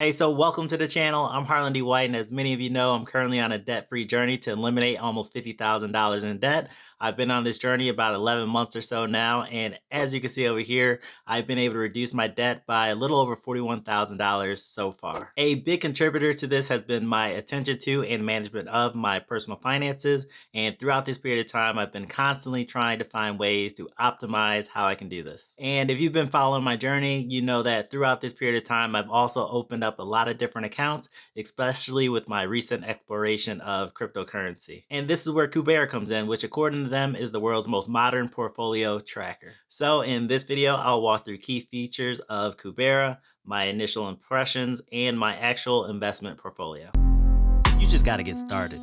Hey, so welcome to the channel. I'm Harlan D. White, and as many of you know, I'm currently on a debt-free journey to eliminate almost $50,000 in debt. I've been on this journey about 11 months or so now, and as you can see over here, I've been able to reduce my debt by a little over $41,000 so far. A big contributor to this has been my attention to and management of my personal finances, and throughout this period of time, I've been constantly trying to find ways to optimize how I can do this. And if you've been following my journey, you know that throughout this period of time, I've also opened up a lot of different accounts, especially with my recent exploration of cryptocurrency. And this is where Kubera comes in, which according to them is the world's most modern portfolio tracker. So in this video, I'll walk through key features of Kubera, my initial impressions, and my actual investment portfolio. You just gotta get started.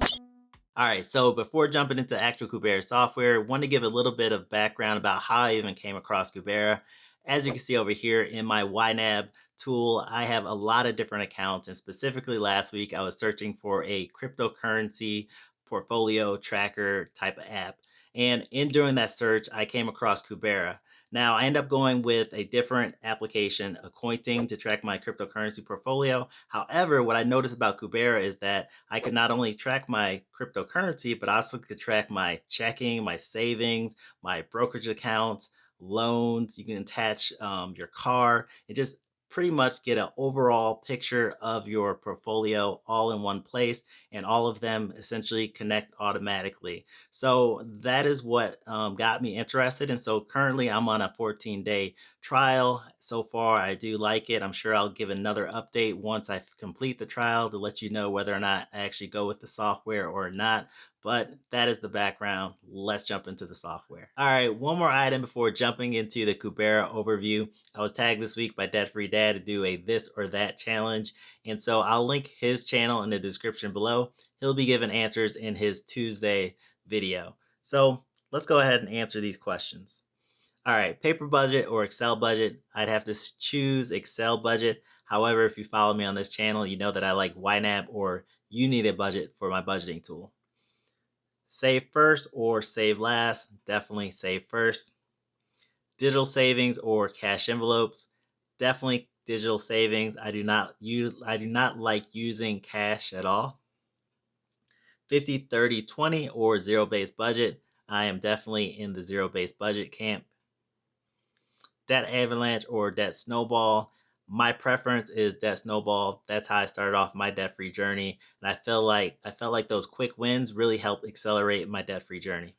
All right, so before jumping into actual Kubera software, I want to give a little bit of background about how I even came across Kubera. As you can see over here in my YNAB tool, I have a lot of different accounts, and specifically last week, I was searching for a cryptocurrency portfolio tracker type of app. And in doing that search, I came across Kubera. Now, I end up going with a different application, Accounting, to track my cryptocurrency portfolio. However, what I noticed about Kubera is that I could not only track my cryptocurrency, but I also could track my checking, my savings, my brokerage accounts, loans. You can attach your car and just pretty much get an overall picture of your portfolio all in one place, and all of them essentially connect automatically. So that is what got me interested. And so currently I'm on a 14-day trial. So far, I do like it. I'm sure I'll give another update once I complete the trial to let you know whether or not I actually go with the software or not. But that is the background. Let's jump into the software. All right, one more item before jumping into the Kubera overview. I was tagged this week by Debt Free Dad to do a this or that challenge. And so I'll link his channel in the description below. He'll be giving answers in his Tuesday video. So let's go ahead and answer these questions. All right, paper budget or Excel budget? I'd have to choose Excel budget. However, if you follow me on this channel, you know that I like YNAB or You Need a Budget for my budgeting tool. Save first or save last? Definitely save first. Digital savings or cash envelopes? Definitely digital savings. I do not like using cash at all. 50-30-20 or zero-based budget? I am definitely in the zero-based budget camp. Debt avalanche or debt snowball? My preference is debt snowball. That's how I started off my debt-free journey, and I felt like those quick wins really helped accelerate my debt-free journey.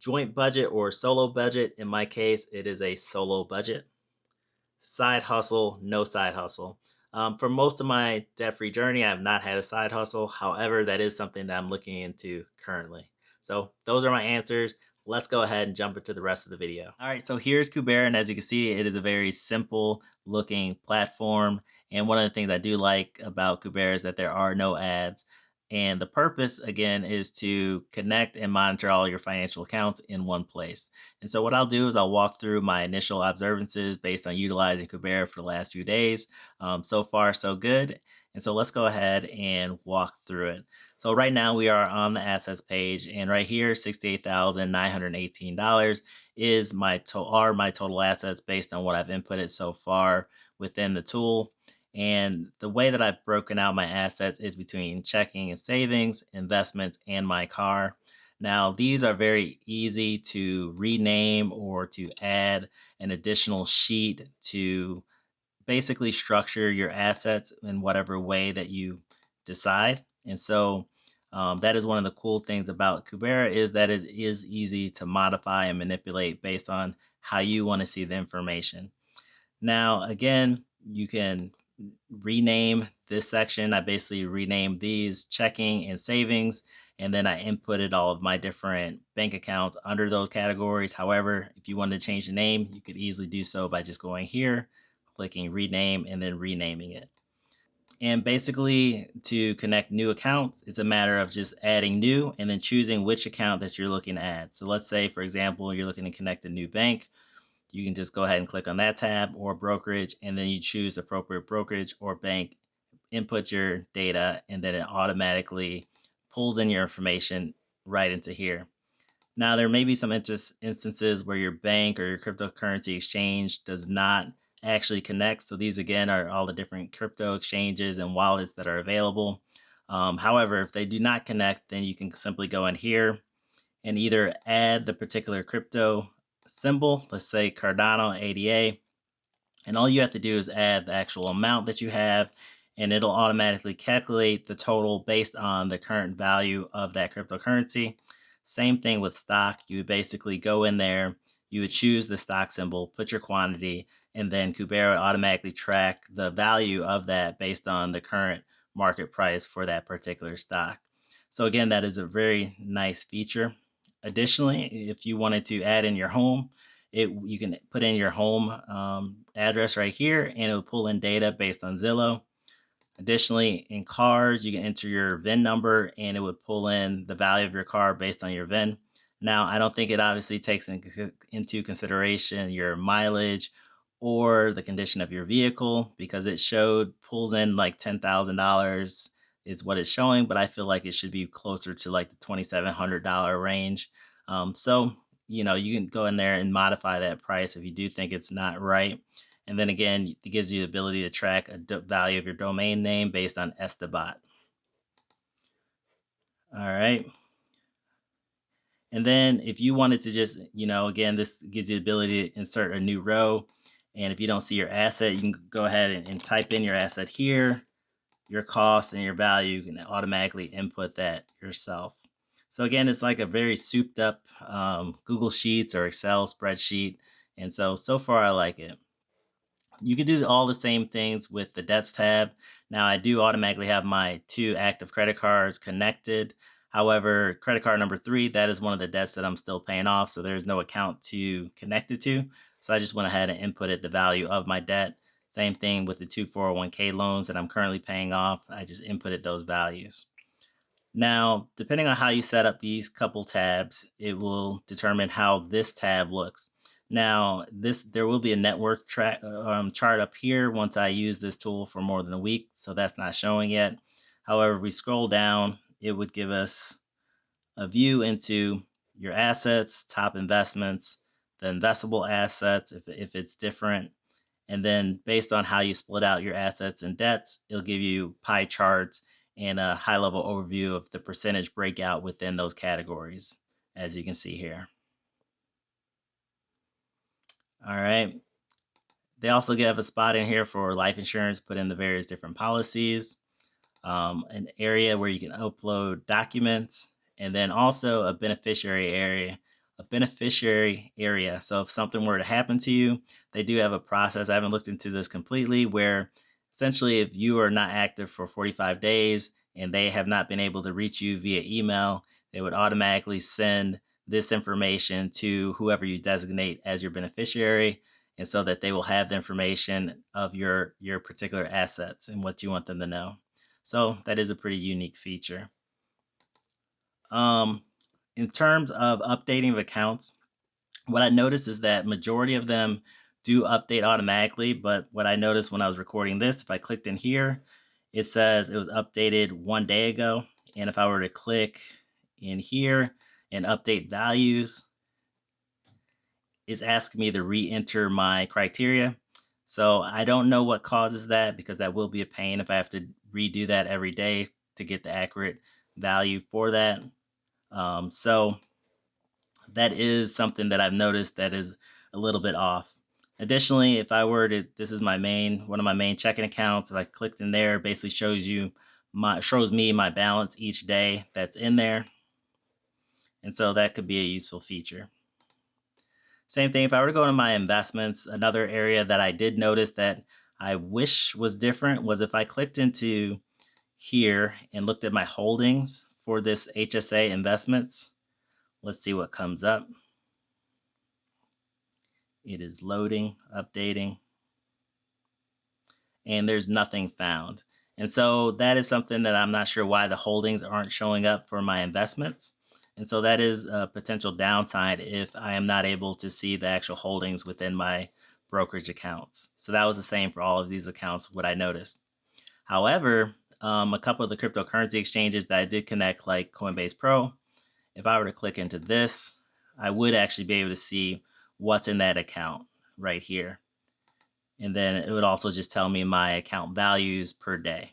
Joint budget or solo budget? In my case, it is a solo budget. Side hustle, no side hustle. For most of my debt-free journey, I have not had a side hustle. However, that is something that I'm looking into currently. So those are my answers. Let's go ahead and jump into the rest of the video. All right, so here's Kubera, and as you can see, it is a very simple looking platform. And one of the things I do like about Kubera is that there are no ads. And the purpose, again, is to connect and monitor all your financial accounts in one place. And so what I'll do is I'll walk through my initial observances based on utilizing Kubera for the last few days. So far, so good. And so let's go ahead and walk through it. So right now we are on the assets page, and right here, $68,918 is my total assets based on what I've inputted so far within the tool. And the way that I've broken out my assets is between checking and savings, investments, and my car. Now, these are very easy to rename or to add an additional sheet to basically structure your assets in whatever way that you decide. And so that is one of the cool things about Kubera, is that it is easy to modify and manipulate based on how you want to see the information. Now, again, you can rename this section. I basically renamed these checking and savings, and then I inputted all of my different bank accounts under those categories. However, if you wanted to change the name, you could easily do so by just going here, clicking rename, and then renaming it. And basically, to connect new accounts, it's a matter of just adding new and then choosing which account that you're looking to add. So let's say, for example, you're looking to connect a new bank. You can just go ahead and click on that tab, or brokerage, and then you choose the appropriate brokerage or bank, input your data, and then it automatically pulls in your information right into here. Now, there may be some instances where your bank or your cryptocurrency exchange does not actually connect. So these again are all the different crypto exchanges and wallets that are available. However, if they do not connect, then you can simply go in here and either add the particular crypto symbol, let's say Cardano ADA, and all you have to do is add the actual amount that you have, and it'll automatically calculate the total based on the current value of that cryptocurrency. Same thing with stock. You would basically go in there, you would choose the stock symbol, put your quantity, and then Kubera automatically track the value of that based on the current market price for that particular stock. So again, that is a very nice feature. Additionally, if you wanted to add in your home, you can put in your home address right here, and it will pull in data based on Zillow. Additionally, in cars, you can enter your VIN number, and it would pull in the value of your car based on your VIN. Now, I don't think it obviously takes into consideration your mileage or the condition of your vehicle, because it pulls in like $10,000 is what it's showing, but I feel like it should be closer to like the $2,700 range. So, you can go in there and modify that price if you do think it's not right. And then again, it gives you the ability to track a value of your domain name based on Estabot. All right. And then if you wanted to just, again, this gives you the ability to insert a new row. And if you don't see your asset, you can go ahead and type in your asset here, your cost and your value. You can automatically input that yourself. So again, it's like a very souped up Google Sheets or Excel spreadsheet. And so far I like it. You can do all the same things with the debts tab. Now I do automatically have my 2 active credit cards connected. However, credit card number 3, that is one of the debts that I'm still paying off. So there's no account to connect it to. So I just went ahead and inputted the value of my debt. Same thing with the 2 401k loans that I'm currently paying off. I just inputted those values. Now, depending on how you set up these couple tabs, it will determine how this tab looks. Now, there will be a network chart up here once I use this tool for more than a week, so that's not showing yet. However, if we scroll down, it would give us a view into your assets, top investments, the investable assets, if it's different. And then based on how you split out your assets and debts, it'll give you pie charts and a high-level overview of the percentage breakout within those categories, as you can see here. All right. They also give a spot in here for life insurance, put in the various different policies, an area where you can upload documents, and then also a beneficiary area. So if something were to happen to you, they do have a process. I haven't looked into this completely, where essentially if you are not active for 45 days and they have not been able to reach you via email, they would automatically send this information to whoever you designate as your beneficiary, and so that they will have the information of your particular assets and what you want them to know. So that is a pretty unique feature. In terms of updating of accounts, what I noticed is that majority of them do update automatically, but what I noticed when I was recording this, if I clicked in here, it says it was updated 1 day ago. And if I were to click in here and update values, it's asking me to re-enter my criteria. So I don't know what causes that, because that will be a pain if I have to redo that every day to get the accurate value for that. So that is something that I've noticed that is a little bit off. Additionally, if I were to, this is one of my main checking accounts. If I clicked in there, it basically shows me my balance each day that's in there. And so that could be a useful feature. Same thing, if I were to go to my investments, another area that I did notice that I wish was different was if I clicked into here and looked at my holdings for this HSA investments. Let's see what comes up. It is loading, updating, and there's nothing found. And so that is something that I'm not sure why the holdings aren't showing up for my investments. And so that is a potential downside if I am not able to see the actual holdings within my brokerage accounts. So that was the same for all of these accounts, what I noticed. However, a couple of the cryptocurrency exchanges that I did connect, like Coinbase Pro, if I were to click into this, I would actually be able to see what's in that account right here. And then it would also just tell me my account values per day.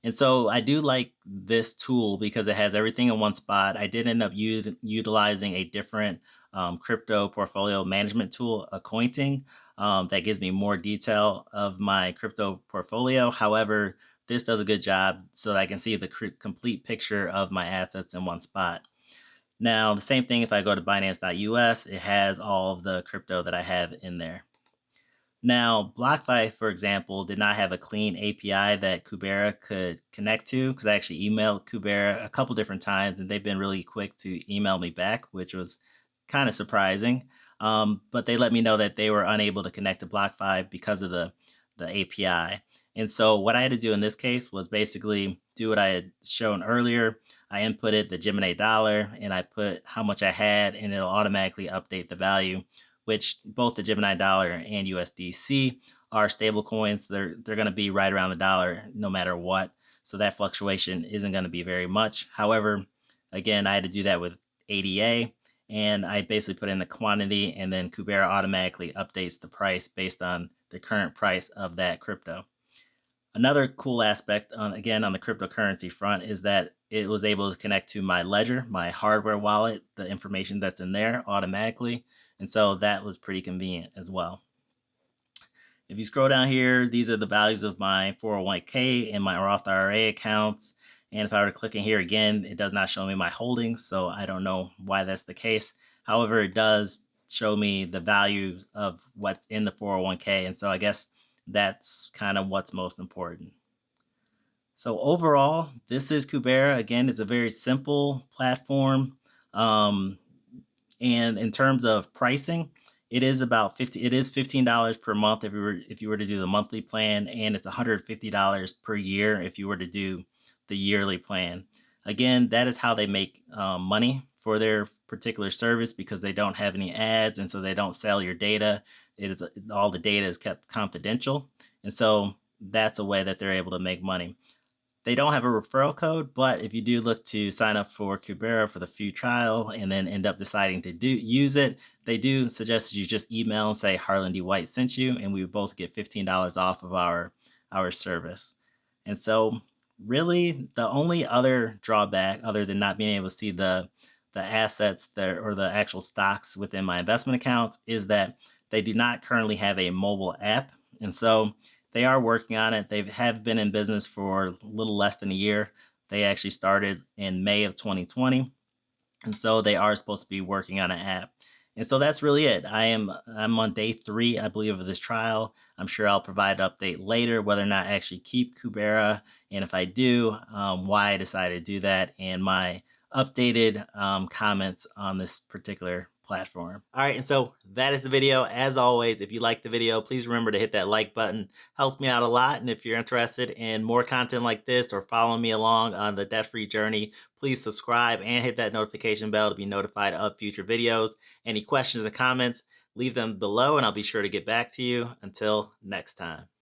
And so I do like this tool because it has everything in one spot. I did end up utilizing a different crypto portfolio management tool, Accounting, that gives me more detail of my crypto portfolio. However, this does a good job so that I can see the complete picture of my assets in one spot. Now, the same thing if I go to Binance.us, it has all of the crypto that I have in there. Now, BlockFi, for example, did not have a clean API that Kubera could connect to because I actually emailed Kubera a couple different times and they've been really quick to email me back, which was kind of surprising. But they let me know that they were unable to connect to BlockFi because of the API. And so what I had to do in this case was basically do what I had shown earlier. I inputted the Gemini dollar and I put how much I had and it'll automatically update the value, which both the Gemini dollar and USDC are stable coins. They're going to be right around the dollar no matter what. So that fluctuation isn't going to be very much. However, again, I had to do that with ADA and I basically put in the quantity and then Kubera automatically updates the price based on the current price of that crypto. Another cool aspect again on the cryptocurrency front is that it was able to connect to my ledger, my hardware wallet, the information that's in there automatically. And so that was pretty convenient as well. If you scroll down here, these are the values of my 401k and my Roth IRA accounts. And if I were to click in here again, it does not show me my holdings. So I don't know why that's the case. However, it does show me the value of what's in the 401k. And so I guess that's kind of what's most important. So overall, this is Kubera. Again, it's a very simple platform. And in terms of pricing, it is $15 per month if you were to do the monthly plan, and it's $150 per year if you were to do the yearly plan. Again, that is how they make money for their particular service because they don't have any ads, and so they don't sell your data. All the data is kept confidential, and so that's a way that they're able to make money. They don't have a referral code, but if you do look to sign up for Kubera for the free trial and then end up deciding to use it, they do suggest you just email and say Harlan D. White sent you, and we would both get $15 off of our service. And so really the only other drawback other than not being able to see the assets there or the actual stocks within my investment accounts is that they do not currently have a mobile app. And so they are working on it. They have been in business for a little less than a year. They actually started in May of 2020. And so they are supposed to be working on an app. And so that's really it. I'm on day 3, I believe, of this trial. I'm sure I'll provide an update later whether or not I actually keep Kubera, and if I do, why I decided to do that, and my updated comments on this particular platform. All right, and so that is the video. As always, if you like the video, please remember to hit that like button. Helps me out a lot. And if you're interested in more content like this or following me along on the debt-free journey, please subscribe and hit that notification bell to be notified of future videos. Any questions or comments, leave them below and I'll be sure to get back to you. Until next time.